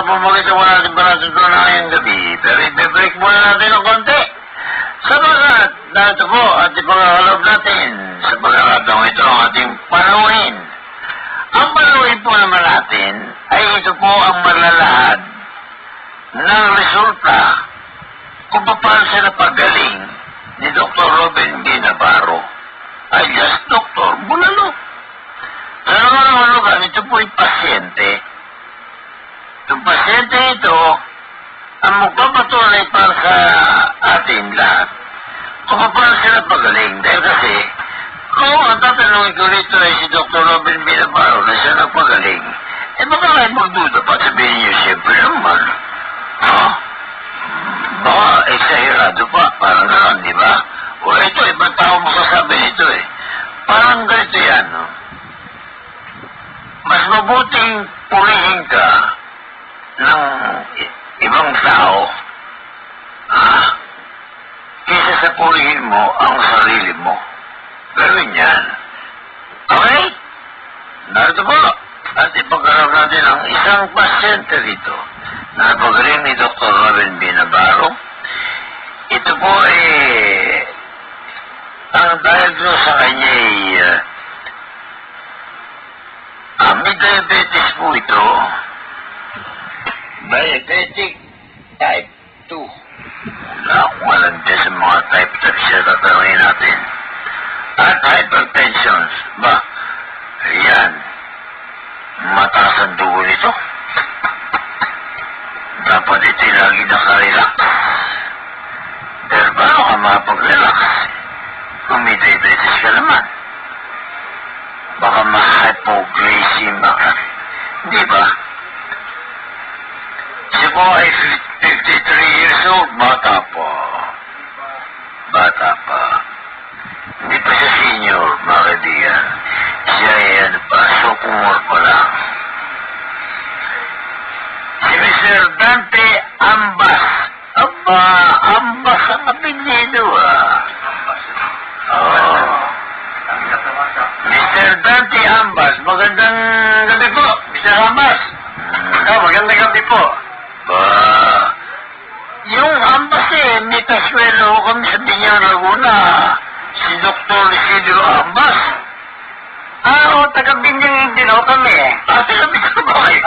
pamamagitan natin pa natin ito na ngayong gabi. Pero i-break muna natin ng konti. Sabagat, dito po at ipangakalob natin sa pagkakataong ito ang ating panuhin. Ang panuhin po naman natin ay ito po ang malalahad ng resulta kung paano siya napagaling ni Dr. Robin B. Navarro alias Dr. Bulalo. Sa mga lugar, ito po ay pasyente. Itong pasyente ito ang magpapatunay para sa atin lahat kung paano siya napagaling. Dahil kasi kung ang tatanungin ko rito ay si Dr. Robin B. Navarro na siya napagaling, eh baka kayo magduda pa sabihin niyo, siyempre naman. Baka exagerado pa, parang gano'n, di ba? O ito, ibang tao masasabi nito eh. Parang ganito yan, no? Mas mabuting purihin ka ng ibang tao, kaysa sa purihin mo ang sarili mo. Gawin yan. Okay? Narito po. At ipagkaroon natin ang isang pasyente rito na napagaling ni Dr. Robin B. Navarro. Ito po ay ang diagnose sa kanya ay may diabetes po ito. Diabetic type 2. Wala akong alam dyan sa mga type siya tatanungin natin. At hypertension. Ba? Ayan. Mataas ang dugo nito. Dapat ito lagi nakarelax. Pero paano ka mapag-relax? Kung may diabetes ka naman. Baka ma-hypoglycemia ka. Di ba? Siya po ay 53 years old. Bata pa. Bata pa. Hindi pa siya senior, mga kaibigan. Siya ay sophomore pa lang. Si Mr. Dante Ambas. Aba, Ambas ang apelyido, Mr. Dante Ambas, magandang gabi po, Mr. Ambas. Magandang gabi po. Yung Ambas may kaswelo kami sa Binyang Laguna. Si Dr. Isidro Ambas. Oo, taga-Binyang din ako kami taga-Binyang ba kayo?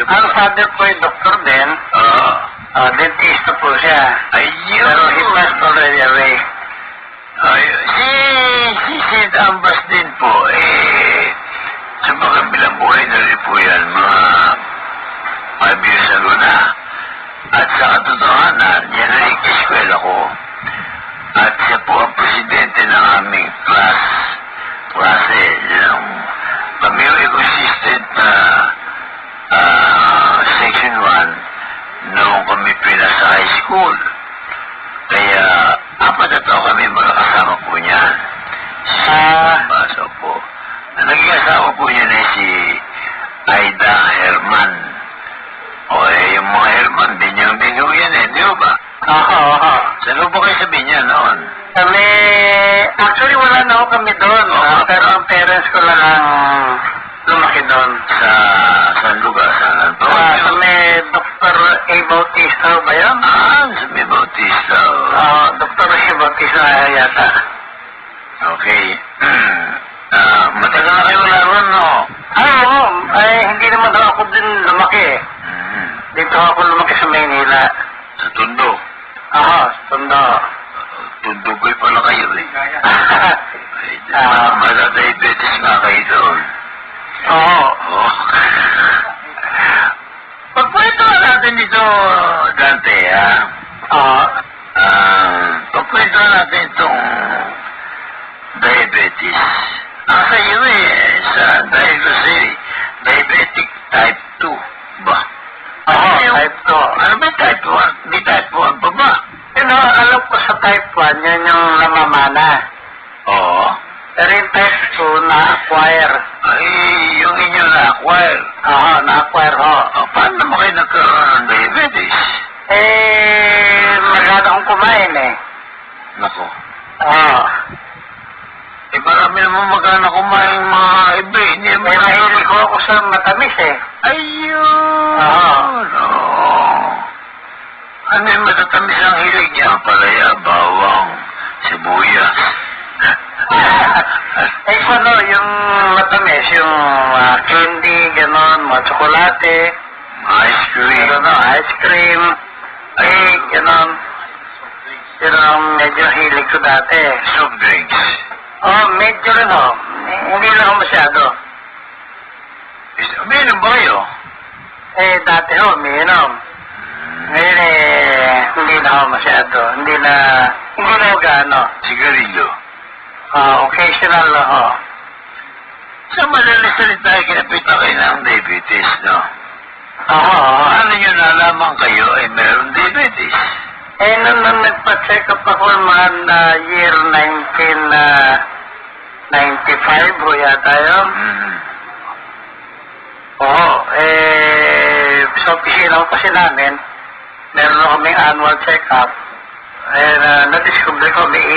Ang father ko ay doktor din. Dentista po siya. Ayun. Pero he passed already away. Si Sid Ambas din po, sa mga bilang buhay na rin po yan, mga 5 years ago na. At sa katotohanan, yan ay eskwela ko. At siya po ang presidente ng aming klase, yung Pamilya-Consistent na Section 1 noong kami pinasa high school. Kaya, 4 na taon kami magkakasama po niyan. Baso po. Naging asawa po niya na si Aida Herman. Yung mga Herman, Binyang din ho yan di ba? Saan po kayo sa Binyang noon? Actually, wala na ako kami doon. Pero ang parents ko lang ang lumaki doon. Saan lugar? Saan po? May Dr. A. Bautista ba yan? Sa may Bautista. Dr. A. Bautista yata. Okay. Matagal na kayo laron, no? Oo. Hindi naman daw ako din lumaki. Dito ako lumaki sa Maynila. Sa Tondo? Tondo. Tondo ko'y pala kayo Mada-diabetes nga kayo doon. Oo. Pagpwento natin dito, Dante, pagpwento natin itong diabetes. Sa iyo sa diagnosis, diabetic type 2 ba? Type 2. Ano ba type 1? May type 1 pa ba? Alam ko sa type 1, yan yung namamana. Oo. Pero yung type 2 na-acquire. Ay, yung inyo na-acquire? Na-acquire ho. Paano naman kayo nagkaroon ng diabetes? Masyado akong kumain Nako. Marami naman magana kumain mga iba. Hindi mo mahilig ko ako sa matamis Ayun. yung candy, gano'n, mga tsokolate, Ice cream. ice cream, cake, gano'n. Yun ang medyo hilig ko dati. Soft drinks. Medyo rin ho. Hindi lang ako masyado. Umiinom ba kayo? Dati ho, umiinom. Ngayon hindi na ako masyado. Hindi na ako gaano. Sigarilyo. Occasional lang ho. Sa madalas salita ay kinapita kayo ng diabetes, no? Oo. Paano nyo nalaman kayo ay meron diabetes? Nung nagpa-check up ako mga year 1995 ho yata yun. Oo. Sa opisina ko kasi namin, meron ako kaming annual check-up. Na-discover ko may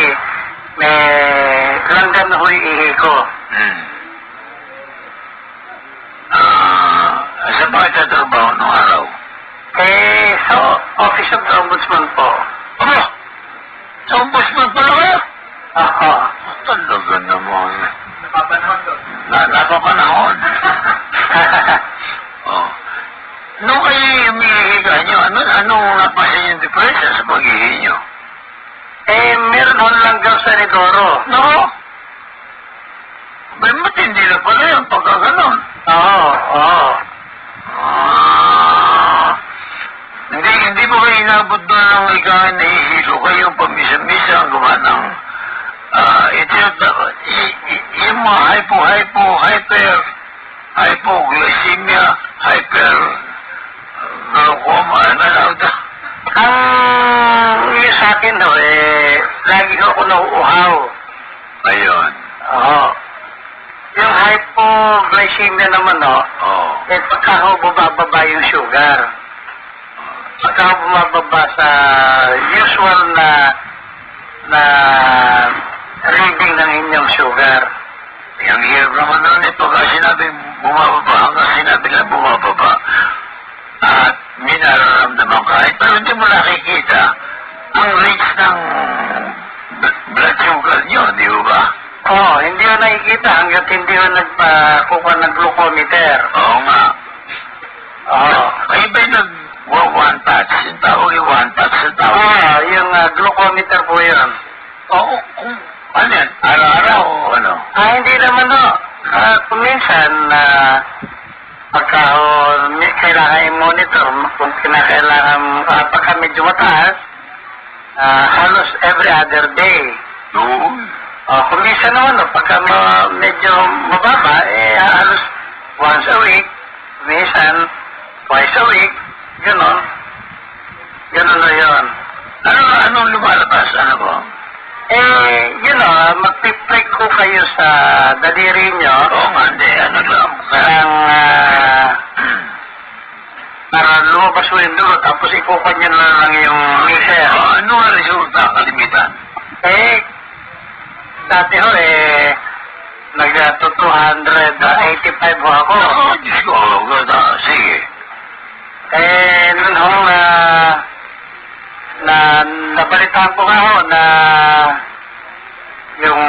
langgam na ho yung ihi ko. Saan ba kayo tatrabaho nung araw? Sa Office of the Ombudsman po. Sa ombudsman pala kayo? Oo. Talaga naman. Napapanahon doon. Napapanahon. Nung kayo umihiga nyo, anong napansin yung depression sa pag-ihi nyo? Meron akong langgam sa Nidoro. No? May matindi na pala yung pagkaganon. Oo. Hindi mo kayo inabot doon ng ikaw nahihilo kayong pamisa-misa ang gawa ng yung mga hypoglycemia, glaucoma, Yung sa akin ho, lagi ho ako nauuhaw. Ayun. Oo. Yung hypoglycemia naman ho, pagka ho bumababa yung sugar. Pagka ho bumababa sa usual na reading ng inyong sugar. Ang hirap naman nun pagka sinabing bumababa, hanggang sinabi lang bumababa. At may nararamdaman kahit pero hindi mo nakikita ang rates ng blood sugar nyo, di ba? Hindi ko nakikita hanggat hindi ko nagpakuha ng glucometer. Oo nga. Kayo ba'y one touch? Yung tawag yung one touch sa tawag? Yung glucometer po yun. Oo, ano yan? Araw-araw o ano? Hindi naman ho. Kung minsan, pagka kailangan i-monitor, kung kinakailangan, pagka medyo mataas, halos every other day. Kung minsan naman, pagka medyo mababa, halos once a week, minsan, twice a week, gano'n. Gano'n na yun. Anong lumalabas? Ano ba? Yun o, magpiprick ko kayo sa daliri nyo. Oo nga, hindi. Ano lang? Para lumabas mo yung dulo, tapos ikukuha nyo na lang yung laser. Ano ang resulta? Kalimitan? Dati ho, nag-285 ho ako. Diyos ko. Sige. Nun ho, nabalitaan ko nga ho na yung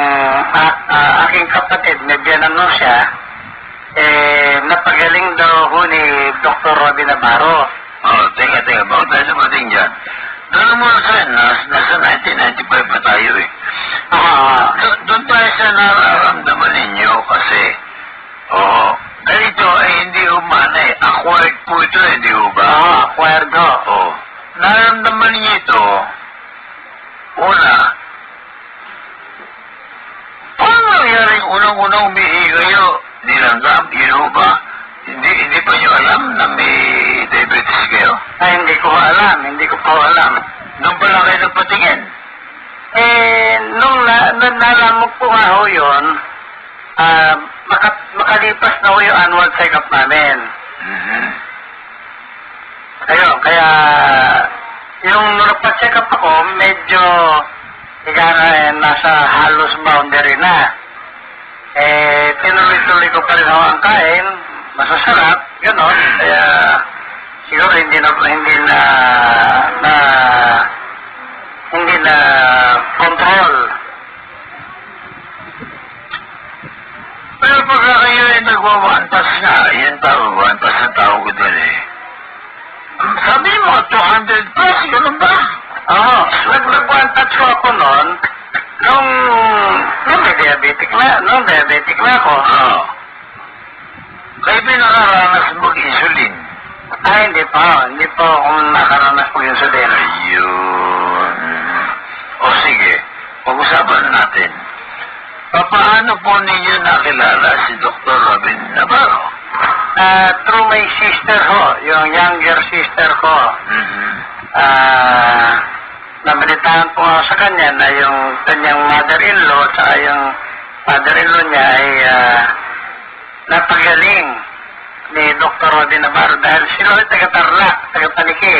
aking kapatid, may biyanan siya, napagaling daw ho ni Dr. Robin Navarro. Teka. Bakit tayo dumating dyan? Doon mo sa nasa 1995 pa tayo eh. Doon tayo sa nararamdaman ninyo kasi, ganito ay hindi umana eh. Acquired po ito eh, di ba? Acquired ho. Nararamdaman niyo ito, una, paano nangyari unang-unang umihi kayo? Nilanggam, yun ba? Hindi pa niyo alam na may diabetes kayo? Hindi ko po alam. Nung pala kayo nagpatingin? Nung nalaman ko nga ho yun, makalipas na ho yung annual check-up namin. Ayun, kaya yung nagpa-check up ako, medyo nasa halos boundary na. Tinuloy-tuloy ko pa rin ako ang kain, masasarap, gano'n. Kaya siguro hindi na control. Pero pagka kayo ay nagwawantas nga. Yan tao, wantas ang tao ko din eh. Sabi mo, 200 plus, ganun ba? Oo, nagwantas ko ako noon, nung diabetic na ako. Oo. Kayo pinakaranas mag-insulin. Hindi po ako nakaranas po insulin. Ayun. O sige, pag-usapan natin. Paano po ninyo nakilala si Dr. Robin Navarro? Through my sister ho, yung younger sister ko. Nabalitaan po ako sa kanya na yung kanyang mother-in-law at saka yung father-in-law niya ay napagaling ni Dr. Robin Navarro dahil sila ay taga-Tarlac, taga-Paniki.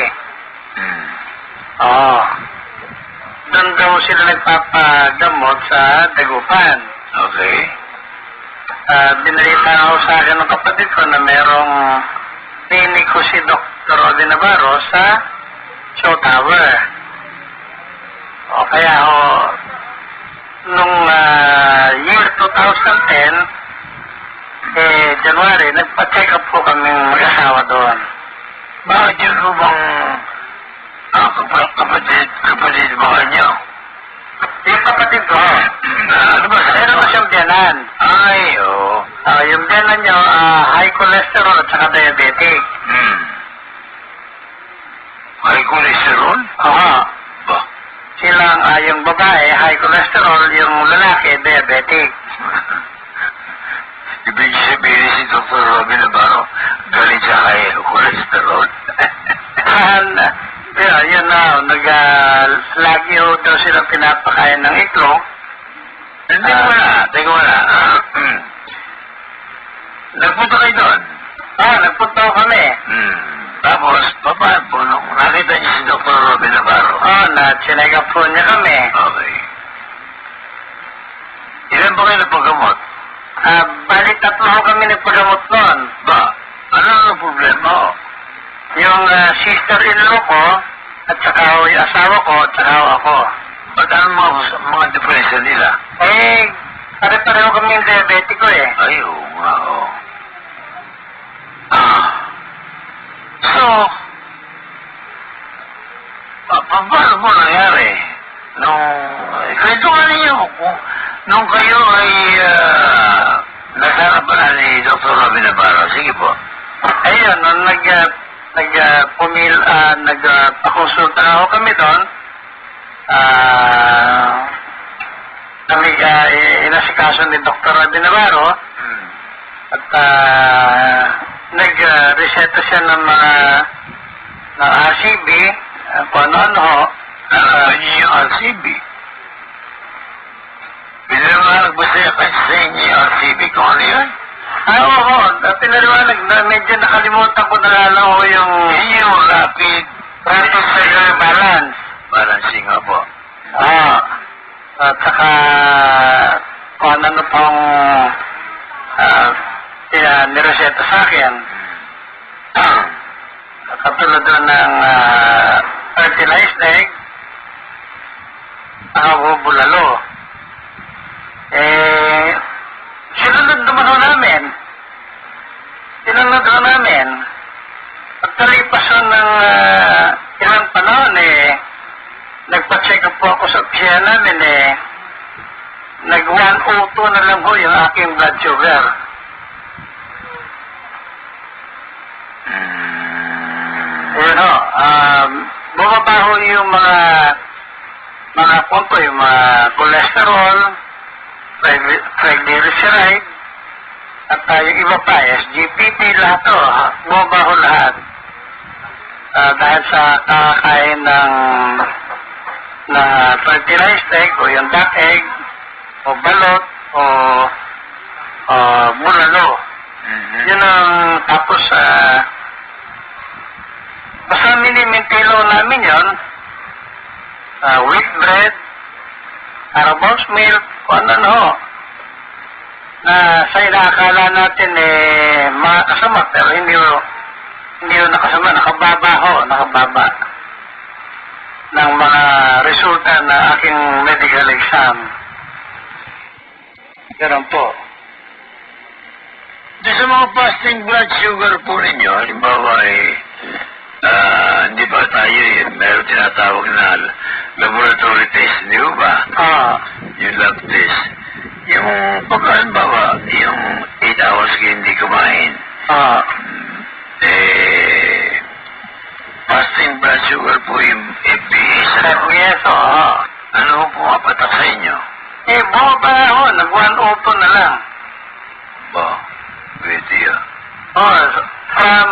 Oo. Doon daw sila nagpapagamot sa Dagupan. Okay. Binalita ako sa akin ng kapatid ko na merong clinic ko si Dr. Robin Navarro sa Shaw Tower. O kaya ako, nung year 2010, January, nagpa-check up po kaming mag-asawa doon. Bakit yun po bang kapatid ba kanyo? Yung kapatid ko, Ano ba sa meron na siyang biyanan. Ay, oo. Yung biyanan niya, high cholesterol at saka diabetic. High cholesterol? Oo. Ba? Silang, yung babae, high cholesterol, yung lalaki, diabetic. Ibig sabihin si Dr. Robin Navarro, galing sa high cholesterol. Yun na, lagi ho daw sila pinapakain ng itlog. Teka wala. Nagpunta kayo doon? Nagpunta ho kami. Tapos, paano po nung nakita niyo si Dr. Robin Navarro? Na-chinega po niya kami. Okay. Ilan ba kayo nagpagamot? Bali 3 ho kami nagpagamot noon. Ba? Ano ang problema ho? Yung sister-in-law ko, at saka yung asawa ko, at saka ako. Ba't ano mga diferensya nila? Pare-pareho kami yung diabetic ko eh. Ay, oo nga, oo. So, paano mo nangyari? Kwento nga ninyo, nung kayo ay nasarapan na ni Dr. Robin Navarro. Sige po. Ayun, nung nagpakonsulta ako kami doon, inasikaso ni Dr. Robin Navarro, at nag-reseta siya ng mga RCB, kung ano-ano ho. Ano yung RCB? Pinaliwanag ba siya kasi sa inyo yung RCB kung ano yun? Oo, pinaliwanag na medyo nakalimutan ko na lang ho yung rapid cellular balance. Balancing nga po. At saka kung ano pong nireseta sa akin. Katulad doon ng fertilized egg, bulalo. Sinunod naman ho namin. Pagkalipas ng ilang panahon nagpa-check up po ako sa opisina namin nag-102 na lang ho yung aking blood sugar. Ayun ho, bumaba ho yung mga punto, yung mga cholesterol, triglyceride, at yung iba pa, SGPT, lahat ho, bumaba ho lahat. Dahil sa kakakain ng fertilized egg o yung duck egg o balot o bulalo. Yun ang tapos basta mini-maintain namin yun. Wheat bread, Arabos milk, kung ano ho. Na sa inaakala natin makakasama pero hindi ho nakasama, nakababa ng mga resulta na aking medical exam. Ganun po. Sa mga fasting blood sugar po ninyo, halimbawa hindi ba tayo meron tinatawag na laboratory test, di ba? Yung lab test. Yung pagkalimbawa, yung 8 hours kayo hindi kumain. Fasting blood sugar po yung FDA sa Yes, ano po pumapatak sa inyo? bumaba ako. Nag-102 na lang. Ba? Pwede yan. From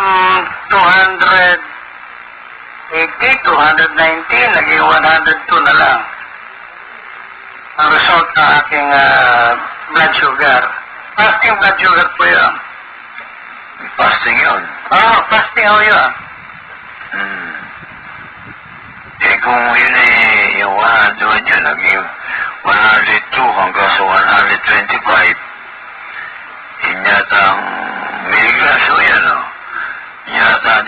280 to 119, naging 102 na lang. Ang result ng aking blood sugar. Fasting blood sugar po yun. Fasting yun. Fasting ako yun. Kung yun yung 100 niya, naging 102 hanggang sa 125. Yun yata ang milligrams o yan, no? Yata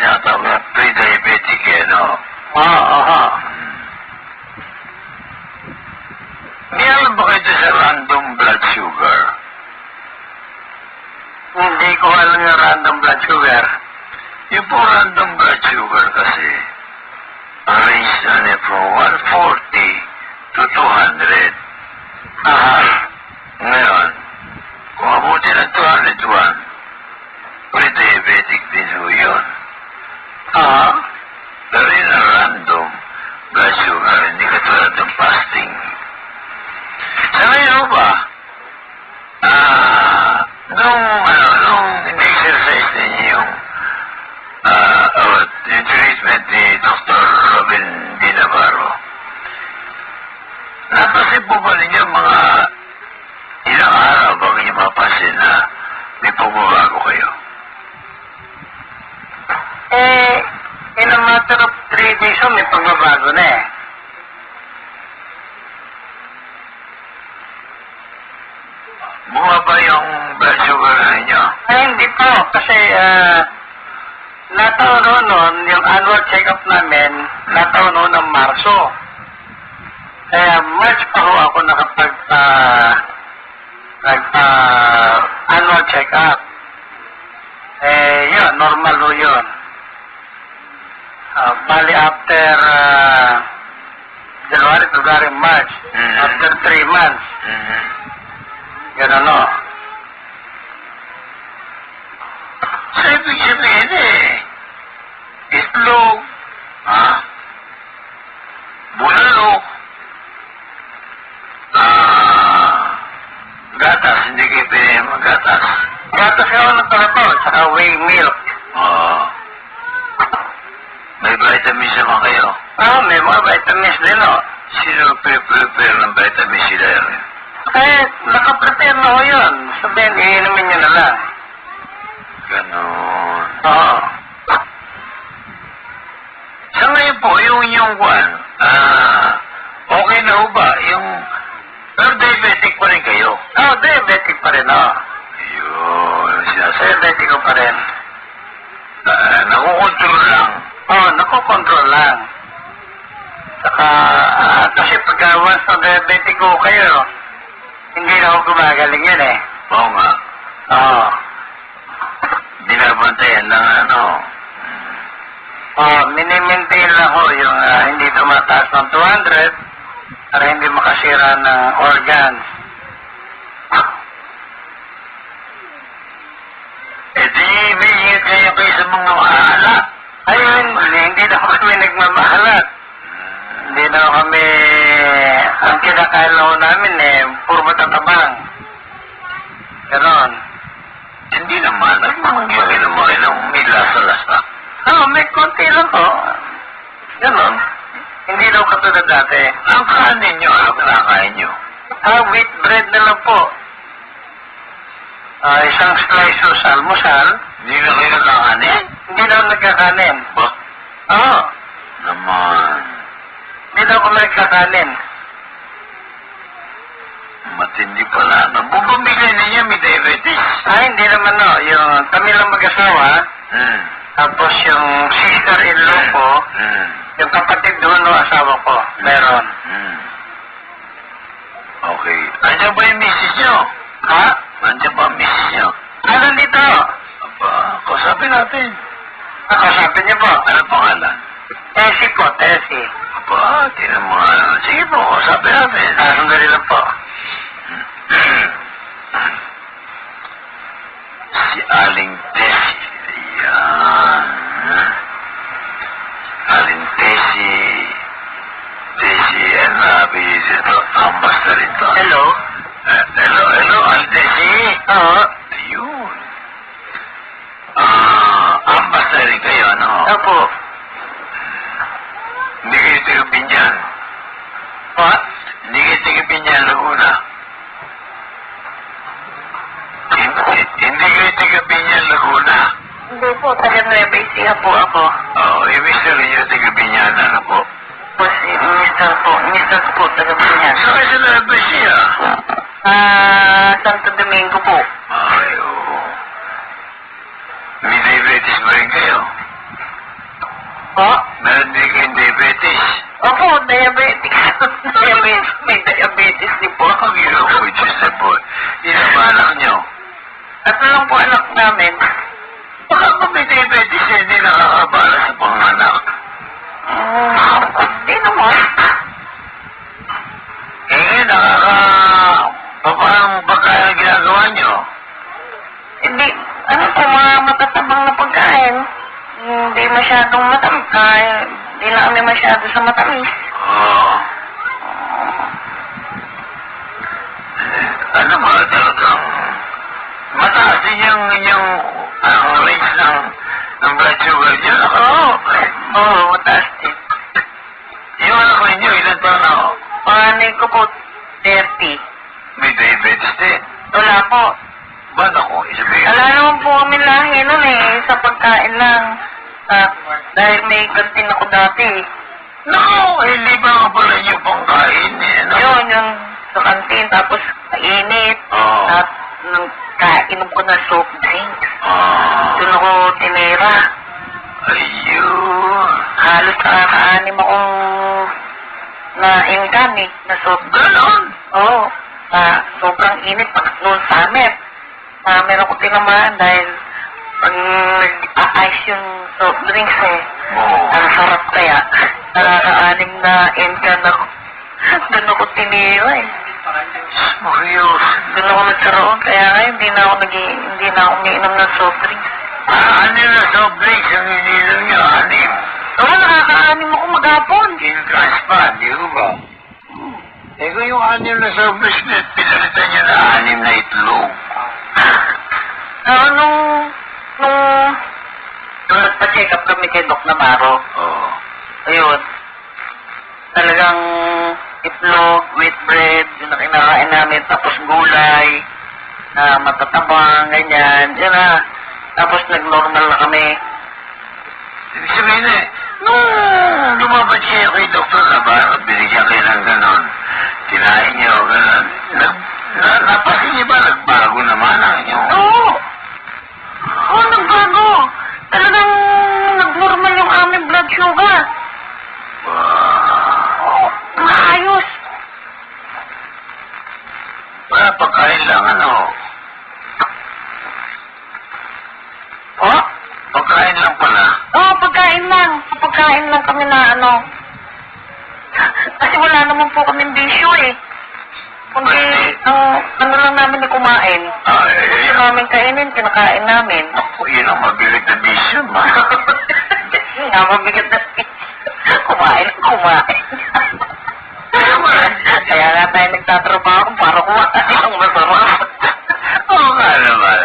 pre-diabetic, May alam ba kayo sa random blood sugar? Hindi ko alam yung random blood sugar. Yung po random blood sugar kasi, range na niya from 140 to 200. Ngayon, kung abuti ng 201, pre-diabetic din ho yun. Pero yun ang random blood sugar, hindi katulad ng fasting. Sa ngayon ba, nung in-exercise ninyo yung treatment ni Dr. Robin D. Navarro, napasin po ba ninyo mga ilang araw bago niyo mapasin na may pagbabago kayo? In a matter of 3 days, may pagbabago na eh. Bumaba yung blood sugar ninyo? Hindi po, kasi nataon noon, yung annual check-up namin, nataon noon ng Marso. Kaya March pa ho ako annual check-up. Yun, normal ho yun. Bali after January, February, March, after 3 months. Ganun o. So, ibig sabihin itlog, bulalo, gatas, hindi kayo pinili mag-gatas. Gatas ako ng talabaw, saka whey milk. May vitamins naman kayo? May mga vitamins din o. Sino prepare ng vitamins sila yun? Nakaprepare na ho yun. Sabihin, iinumin nyo na lang. Ganon. Sa ngayon po, yung one, okay na ho ba? Pero diabetic pa rin kayo? Diabetic pa rin o. Yun, sinasabi. Diabetic ko pa rin. Nakukontrol lang. Nakukontrol lang. Saka, kasi pagka once na diabetic ko kayo, hindi na ako gumagaling yan eh. Oo nga. Binabantayan lang Minimaintain lang ho yung hindi tumataas ng 200 para hindi makasira ng organs. Di, may ingat kayo sa mga maalat. Ayun, hindi na kami nagmamahalat. Hindi na kami, ang kinakain lang namin puro matatabang. Ganon. Hindi naman, nagmamangyakin naman kayo ng may lasa-lasa. May konti lang po. Ganon. Hindi daw katulad dati. Ang kanin nyo, ano kinakain nyo? Wheat bread na lang po. Isang slice o almusal. Hindi na kayo nagkakanin? Hindi na ako nagkakanin. Ba? Oo. Naman. Hindi na ako nagkakanin. Matindi pala. Bumibigay ninyo may diabetes. Hindi naman no. Yung kami lang mag-asawa. Tapos yung sister-in-law ko. Yung kapatid doon ng asawa ko. Meron. Okay. Andiyan ba yung misis nyo? Ha? Andiyan ba ang misis nyo? Nandito. kausapin natin. Kausapin niyo po. Ano pangalan? Tessie po, Tessie. Aba, tinan mo nga. Sige po, kausapin natin. Sandali lang po. Si Aling Tessie. Ayan. Aling Tessie. Tessie, ito. Ambas na rin to. Hello? Hello, Aling Tessie. Oo. Ayun. Ambas na rin kayo, ano? Opo. Hindi kayo tigapinyan. What? Hindi kayo tigapinyan, Laguna. Hindi kayo tigapinyan, Laguna. Hindi po, taga Nueva Ecija po ako. Oo, ibig sabihin nyo tigapinyan, ano po? Po si Mr. po, taga Pinyan. Saan kayo sa Nueva Ecija? Santo Domingo po. Ay, oo. May diabetes ba rin kayo? Po? Meron din kayong diabetes? Opo, diabetic. May diabetes din po. Ang ilo ko, Diyos na po. Ilan ba anak nyo? At lang po anak namin. Baka kung may diabetes eh, hindi nakakabala sa panganak. Hindi naman. Eh, paano pagkain ang ginagawa nyo? Hindi, ano po, mga matatabang na pagkain. Hindi masyadong matamis. Hindi na kami masyado sa matamis. Oo. Ano ba, talagang mataas din yung range ng blood sugar nyo. Oo, mataas din. Yung anak ninyo, ilan taon na ako? Panganay ko po, 30. May diabetes din. Wala po. Ba't ako? Isabihin. Wala naman po kami lahi nun sa pagkain lang. Dahil may kantin ako dati. No, hindi ba nga pala nyo pang kain eh, no? Yun, yung sa kantin, tapos mainit. Oo. At nung kainom ko na soft drinks. Doon Ah. ako tinira. Ayun. Halos nakakaanim akong na-inggan na soft drinks. Ganon? Oo. Sobrang init noon summer. Summer ako tinamaan dahil pag nag-ice yung soft drinks Oo. ang sarap kaya. Nakakaanim na inggan ako. Doon ako tinira Marios. Doon ako nagkaroon, kaya ngayon hindi na ako umiinom ng soft drinks. Ano na soft drinks ang ininom nyo? Anim. Oo, nakakaanim ako maghapon. In-crash pa, di ko ba? Eh kung yung anim na soft drinks na pinalitan nyo na anim na itlog. Nung nagpa-check up kami kay Doc Navarro, Oo. ayun, talagang itlog, wheat bread, yun na kinakain namin, tapos gulay, na matatabang, ganyan, yun na. Tapos nag-normal na kami. Ibig sabihin eh, nung lumabas kayo kay Dr. Navarro, binigyan kayo ng ganon. Kinain nyo, ganon. Napasin niyo ba, nagbago naman ang inyong... Oo! Oo, nagbago. Talagang nag-normal yung aming blood sugar. Oo, maayos. Wala pagkain lang, ano? Oh? Pagkain lang pala. Oo, pagkain lang. Pagkain lang kami na ano. Kasi wala naman po kaming bisyo Kundi, ano lang namin na kumain. Gusto namin kainin, kinakain namin. Ako, yun ang mabigat na bisyo, ma. Nga, mabigat na kumain. Kaya nga tayo nagtatrabaho para kumain ang masarap. Oo nga naman.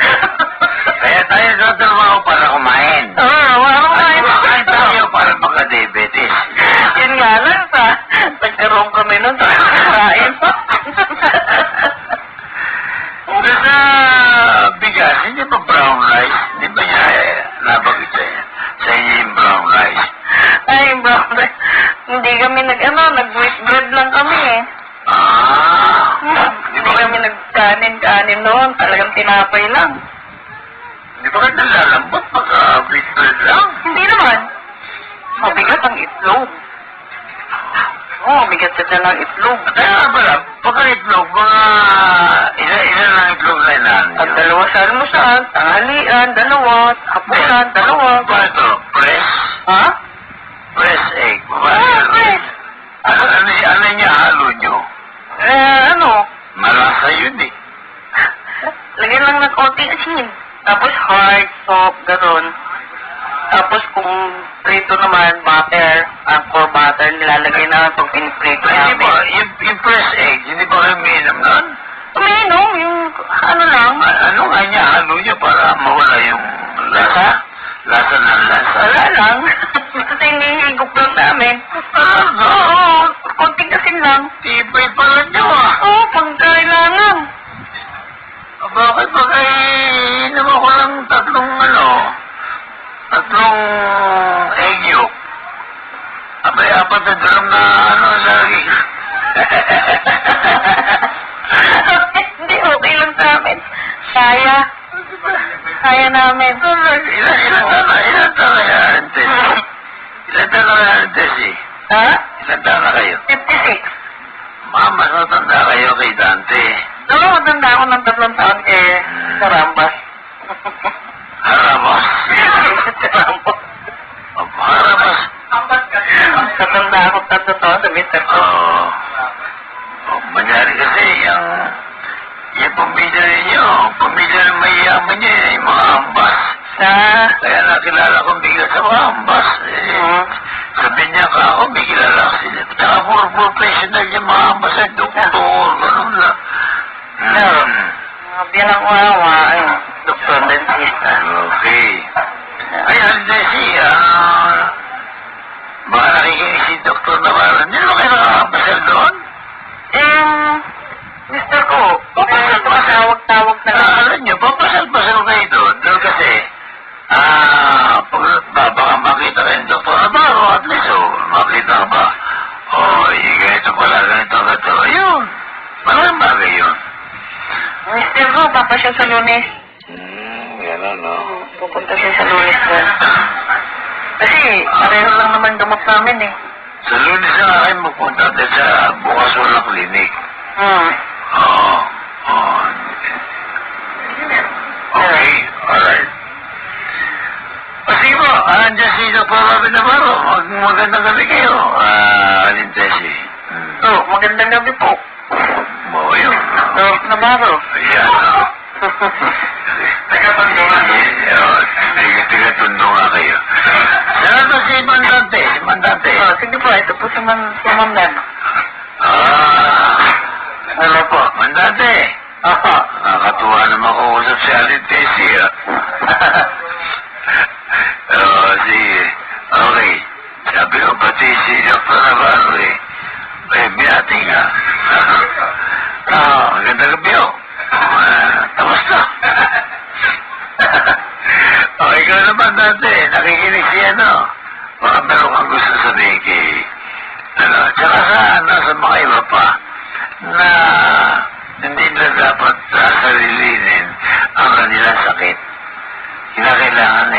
Kaya tayo sa trabaho para kumain. Wala kumain. Kumain tayo para magka-diabetes. Yun nga lang nagkaroon kami nun sa kumain. Sa bigas, hindi ba brown rice? Hindi ba niya nabagit sa inyo yung brown rice? Ay, brown rice. Hindi kami nag-wheat bread lang kami Hindi kami nagkanin noon. Talagang tinapay lang. Hindi ba kayo nalalambot pagka wheat bread lang? Hindi naman. Mabigat ang itlog. Oo, mabigat sa ng itlog. Kaya nga pala, Baka itlog, mga ilan lang itlog na inahan At dalawa sa almusal, tanghalian, dalawa, hapunan, dalawa. Ba ito? Press? Ha? Press egg. Press. Ano niya halo nyo? Ano? Malasa yun eh. Lagyan lang ng konting asin. Tapos hard, soft, gano'n. Tapos kung prito naman, butter, core butter, nilalagay na pag piniprito Hindi ba, namin. yung press egg, hindi ba kayo minum nun? Uminom, yung ano lang. Ano nga niya, halo niya para mawala yung lasa? Lasa ng lasa. Wala lang. Basta hinihigop lang namin. Ano? Oo, konting asin lang. Tibay pala niyo ah. Oo, pang kailangan. Bakit ba kayo naman ko lang tatlong egg yolk? Abay, apat na drum na lagi. Hindi, okay lang sa amin. Kaya. Kaya namin. Ilan taon yan, Tessie? Ilan taon na yan, Tessie? Ha? Ilan taon na kayo? 56. Mama, matanda kayo kay Dante. Oo, matanda ako ng 3 taon sa Rambas. Harabas. Rambas. Harabas. Matanda ako 3 taon sa Mr. Ko. Manyari kasi yung pamilya ninyo, pamilya ng mayayaman niya, yung mga ambas. Kaya nakilala ko bigla sa mga ambas. Sabi niya ka ako, may kilala ko sila. Tsaka puro professional yung mga ambas ay doktor, ganun lang. Bilang uwawa, doktor, dentista. Okay. Ayan, Desi, baka nakikinig si Dr. Navarro. Hindi naman kayo nakakapasal doon? Mr. Ko, tawag-tawag na lang. Alam niyo, papasal-pasal kayo doon. Doon kasi, baka makita kayo ng Dr. Navarro, at least, makita ka ba? Ganito pala, ganito. Ayun, maraming bagay yun. Mr. Ko, papa siya sa Lunes. Gano'n, no? Pupunta siya sa Lunes doon. Kasi, pareho lang naman gamot namin eh. Sa Lunes na nga kayo magpunta dahil sa bukas walang klinik. Oo. Okay, alright. Kasi mo, andyan si Dr. Robin Navarro. Magandang gabi kayo, Alintesi. Magandang gabi po. Yun. Navarro. Ayan, Taga-tundo nga kayo. Saan ba si Mandante? Sige po, ito po si Ma'am Dan. Ano po? Mandante? Nakakatuwa naman ko usap si Alintesi, sige. Okay. Sabi ko pati si Dr. Navarro biyati nga. Magandang gabi ho. Tapos na. Ikaw naman dati, nakikinig siya, baka meron kang gusto sabihin kay, tsaka sa mga iba pa, na hindi na dapat sarilinin ang kanilang sakit. Kinakailangan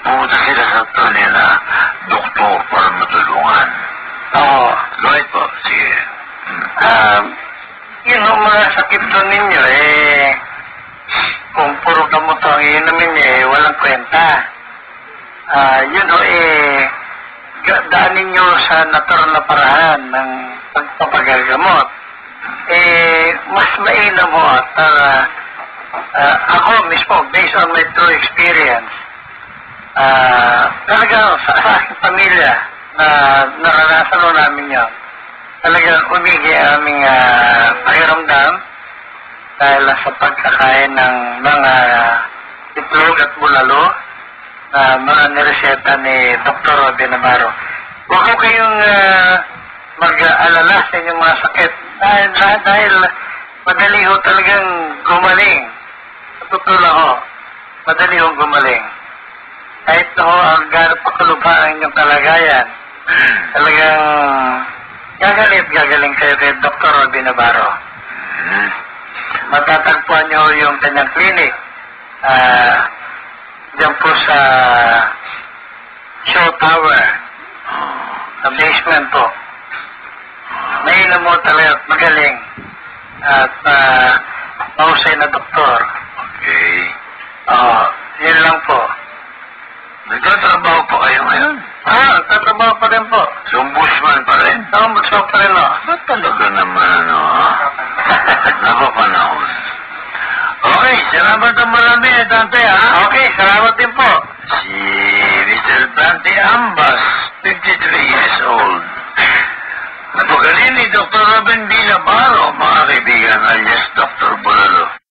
pumunta sila sa tunay na doktor para matulungan. Oo. Right po, sige. Yun ang mga sakit doon ninyo kung puro gamot ang iinumin niyo walang kwenta. Yun daan ninyo sa natural na paraan ng pagpapagagamot. Mas mainam mo at ako mismo, based on my true experience, talaga sa aking pamilya na naranasan namin yun, talagang umigi ang aming pakiramdam dahil sa pagkakain ng mga itlog at bulalo na mga nireseta ni Dr. Robin Navarro. Huwag ko kayong mag-alala sa inyong mga sakit dahil madali ho talagang gumaling. Sa totoo lang ho, madali ho gumaling. Kahit na ho ang gano'n pakalubha ang inyong kalagayan, talagang gagaling kayo kay Dr. Robin Navarro. Matatagpuan niyo yung kanyang clinic. Diyan po sa Show Tower. Sa basement po. Mainam mo talaga at magaling. At mahusay na doktor. Okay. Yun lang po. Nagtatrabaho pa kayo ngayon? Nagtatrabaho pa rin po. So, bushman pa rin? Ombudsman pa rin, Ba't talaga naman, Napapanahon. Okay, salamat ang marami, Tante, ha? Okay, salamat din po. Si Mr. Dante Ambas, 53 years old. Napagaling ni Dr. Robin B. Navarro, mga kaibigan, alias Dr. Bololo.